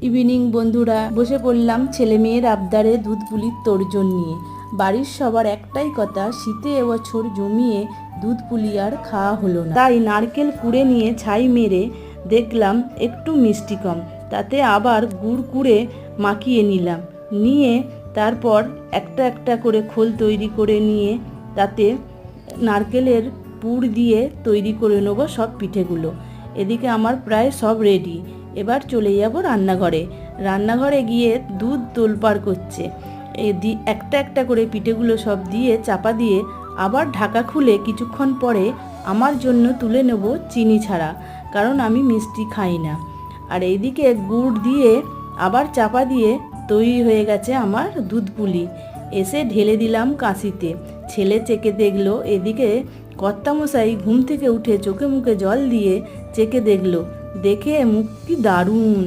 Evening বন্ধুরা, বসে পড়লাম ছেলে মেয়ের আবদারে দুধ পুলির তোড়জোড় নিয়ে। বাড়ির সবার একটাই কথা, শীতে এবছর জমিয়ে দুধ পুলি আর খাওয়া হলো না। তাই নারকেল কুড়ে নিয়ে ছাই মেরে দেখলাম একটু মিষ্টি কম, তাতে আবার গুড় কুড়ে মাখিয়ে নিলাম। নিয়ে তারপর একটা একটা করে খোল তৈরি করে নিয়ে তাতে নারকেলের পুর দিয়ে তৈরি করে নেবো সব পিঠেগুলো। এদিকে আমার প্রায় সব রেডি। এবার চলে যাব রান্নাঘরে গিয়ে দুধ তোলপাড় করছে। একটা একটা করে পিঠেগুলো সব দিয়ে চাপা দিয়ে আবার ঢাকা খুলে কিছুক্ষণ পরে আমার জন্য তুলে নেব চিনি ছাড়া, কারণ আমি মিষ্টি খাই না। আর এইদিকে গুড় দিয়ে আবার চাপা দিয়ে তৈরি হয়ে গেছে আমার দুধ পুলি। এসে ঢেলে দিলাম কাঁচিতে। ছেলে চেকে দেখলো। এদিকে কর্তামশাই ঘুম থেকে উঠে চোখে মুখে জল দিয়ে চেকে দেখলো। দেখে মুখ কি দারুণ!